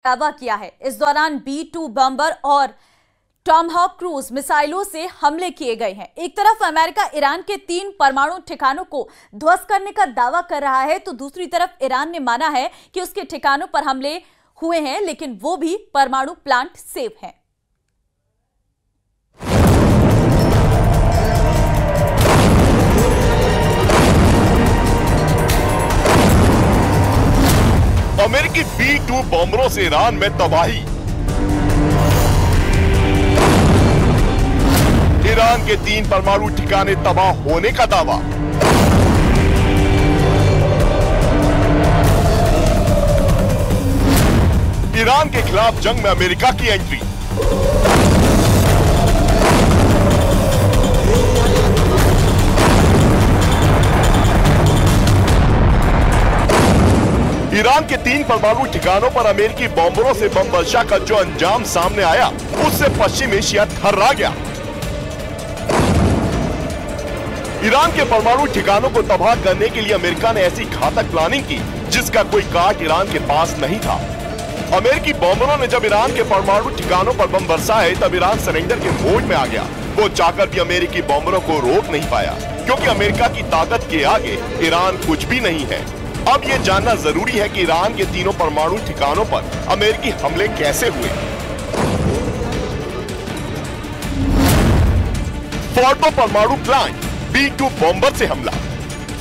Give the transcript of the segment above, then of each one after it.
दावा किया है। इस दौरान B-2 बम्बर और टॉमहॉक क्रूज मिसाइलों से हमले किए गए हैं। एक तरफ अमेरिका ईरान के 3 परमाणु ठिकानों को ध्वस्त करने का दावा कर रहा है, तो दूसरी तरफ ईरान ने माना है कि उसके ठिकानों पर हमले हुए हैं, लेकिन वो भी परमाणु प्लांट सेफ हैं। अमेरिकी B-2 बॉम्बरों से ईरान में तबाही। ईरान के 3 परमाणु ठिकाने तबाह होने का दावा। ईरान के खिलाफ जंग में अमेरिका की एंट्री। ईरान के 3 परमाणु ठिकानों पर अमेरिकी बॉम्बरों से बम वर्षा का जो अंजाम सामने आया, उससे पश्चिम एशिया थर्रा गया। ईरान के परमाणु ठिकानों को तबाह करने के लिए अमेरिका ने ऐसी घातक प्लानिंग की जिसका कोई काट ईरान के पास नहीं था। अमेरिकी बॉम्बरों ने जब ईरान के परमाणु ठिकानों पर बम बरसाए, तब ईरान सरेंडर के मोड में आ गया। वो चाहकर भी अमेरिकी बॉम्बरों को रोक नहीं पाया, क्योंकि अमेरिका की ताकत के आगे ईरान कुछ भी नहीं है। अब ये जानना जरूरी है कि ईरान के 3 परमाणु ठिकानों पर अमेरिकी हमले कैसे हुए। फोर्डो परमाणु प्लांट, B-2 बॉम्बर से हमला।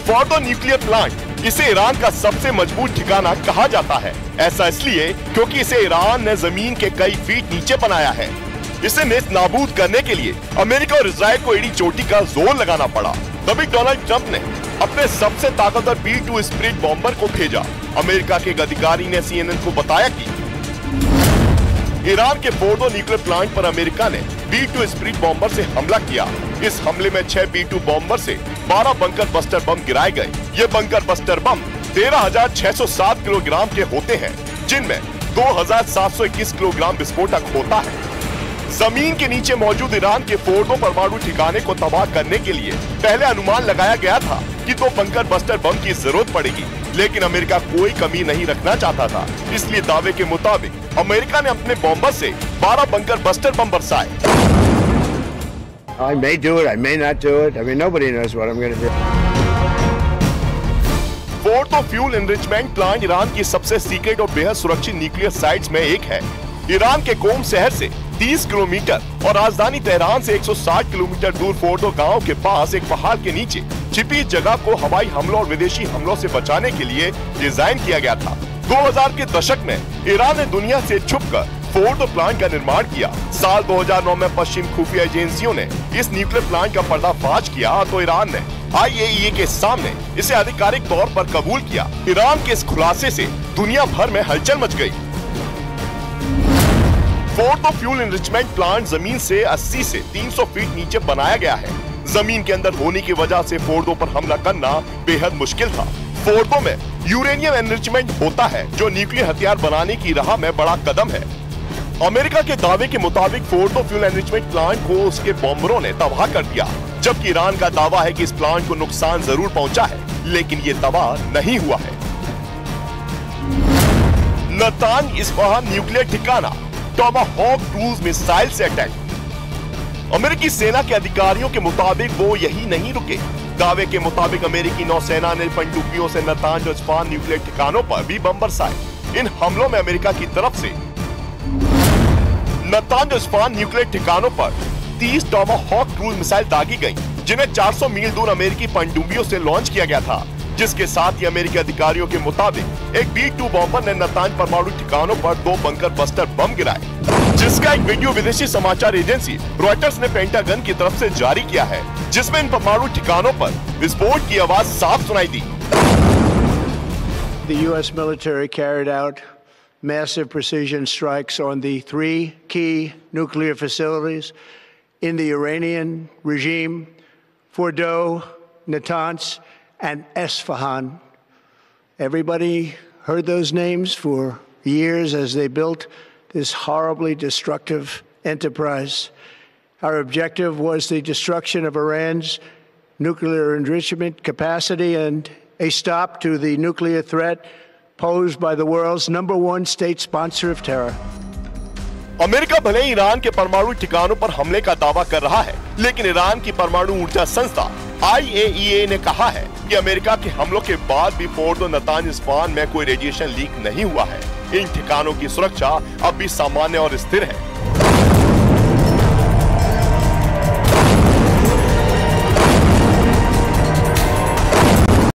फोर्डो न्यूक्लियर प्लांट, इसे ईरान का सबसे मजबूत ठिकाना कहा जाता है। ऐसा इसलिए क्योंकि इसे ईरान ने जमीन के कई फीट नीचे बनाया है। इसे नेस्त नाबूद करने के लिए अमेरिका और इजराइल को एड़ी चोटी का जोर लगाना पड़ा। तभी डोनाल्ड ट्रंप ने अपने सबसे ताकतवर B-2 स्पिरिट बॉम्बर को भेजा। अमेरिका के एक अधिकारी ने CNN को बताया कि ईरान के फोर्डो न्यूक्लियर प्लांट पर अमेरिका ने B-2 स्पिरिट बॉम्बर से हमला किया। इस हमले में 6 B-2 बॉम्बर से 12 बंकर बस्टर बम गिराए गए। ये बंकर बस्टर बम 13,607 किलोग्राम के होते हैं, जिनमें 2,721 किलोग्राम विस्फोटक होता है। जमीन के नीचे मौजूद ईरान के फोर्डो परमाणु ठिकाने को तबाह करने के लिए पहले अनुमान लगाया गया था कि 2 बंकर बस्टर बम की जरूरत पड़ेगी, लेकिन अमेरिका कोई कमी नहीं रखना चाहता था। इसलिए दावे के मुताबिक अमेरिका ने अपने बॉम्बर से 12 बंकर बस्टर बम बरसाए। I may do it, I may not do it. I mean, nobody knows what I'm going to do. Fordow fuel enrichment plant Iran की सबसे सीक्रेट और बेहद सुरक्षित न्यूक्लियर साइट्स में एक है। ईरान के कोम शहर से 30 किलोमीटर और राजधानी तेहरान से 160 किलोमीटर दूर फोर्डो गांव के पास एक पहाड़ के नीचे छिपी जगह को हवाई हमलों और विदेशी हमलों से बचाने के लिए डिजाइन किया गया था। 2000 के दशक में ईरान ने दुनिया से छुपकर फोर्डो प्लांट का निर्माण किया। साल 2009 में पश्चिम खुफिया एजेंसियों ने इस न्यूक्लियर प्लांट का पर्दाफाश किया, तो ईरान ने IAEA के सामने इसे आधिकारिक तौर पर कबूल किया। ईरान के इस खुलासे से दुनिया भर में हलचल मच गई। फोर्डो फ्यूल एनरिचमेंट प्लांट जमीन से 80 से 300 फीट नीचे बनाया गया है। जमीन के अंदर होने की वजह से फोर्डो पर हमला करना बेहद मुश्किल था। फोर्डो में यूरेनियम एनरिचमेंट होता है, जो न्यूक्लियर हथियार बनाने की राह में बड़ा कदम है। अमेरिका के दावे के मुताबिक फोर्डो फ्यूल एनरिचमेंट प्लांट को उसके बॉम्बरों ने तबाह कर दिया, जबकि ईरान का दावा है कि इस प्लांट को नुकसान जरूर पहुंचा है, लेकिन ये तबाह नहीं हुआ है। नातांज इस्फहान न्यूक्लियर ठिकाना, टॉमाहॉक क्रूज मिसाइल से अटैक। अमेरिकी सेना के अधिकारियों के मुताबिक वो यही नहीं रुके। दावे के मुताबिक अमेरिकी नौसेना ने पनडुब्बियों से नातांज और इस्फहान न्यूक्लियर ठिकानों पर भी बम बरसाए। इन हमलों में अमेरिका की तरफ से नातांज और इस्फहान न्यूक्लियर ठिकानों पर 30 टॉमाहॉक क्रूज मिसाइल दागी गयी, जिन्हें 400 मील दूर अमेरिकी पनडुब्बियों से लॉन्च किया गया था। जिसके साथ ही अमेरिकी अधिकारियों के मुताबिक एक B-2 बॉम्बर ने नातांज परमाणु ठिकानों पर 2 बंकर बस्टर बम गिराए, जिसका एक वीडियो विदेशी समाचार एजेंसी रॉयटर्स ने पेंटागन की तरफ से जारी किया है, जिसमें इन परमाणु ठिकानों पर विस्फोट की आवाज साफ सुनाई दी। The U.S. military carried out massive precision strikes on the 3 key nuclear facilities in the Iranian regime, Fordo, Natanz, and Esfahan. Everybody heard those names for years as they built this horribly destructive enterprise. Our objective was the destruction of Iran's nuclear enrichment capacity and a stop to the nuclear threat posed by the world's #1 state sponsor of terror. America भले ही Iran के परमाणु ठिकानों पर हमले का दावा कर रहा है, लेकिन ईरान की परमाणु ऊर्जा संस्था IAEA ने कहा है कि अमेरिका के हमलों के बाद भी फोर्डो, नतांज, इस्फहान में कोई रेडिएशन लीक नहीं हुआ है। इन ठिकानों की सुरक्षा अब भी सामान्य और स्थिर है।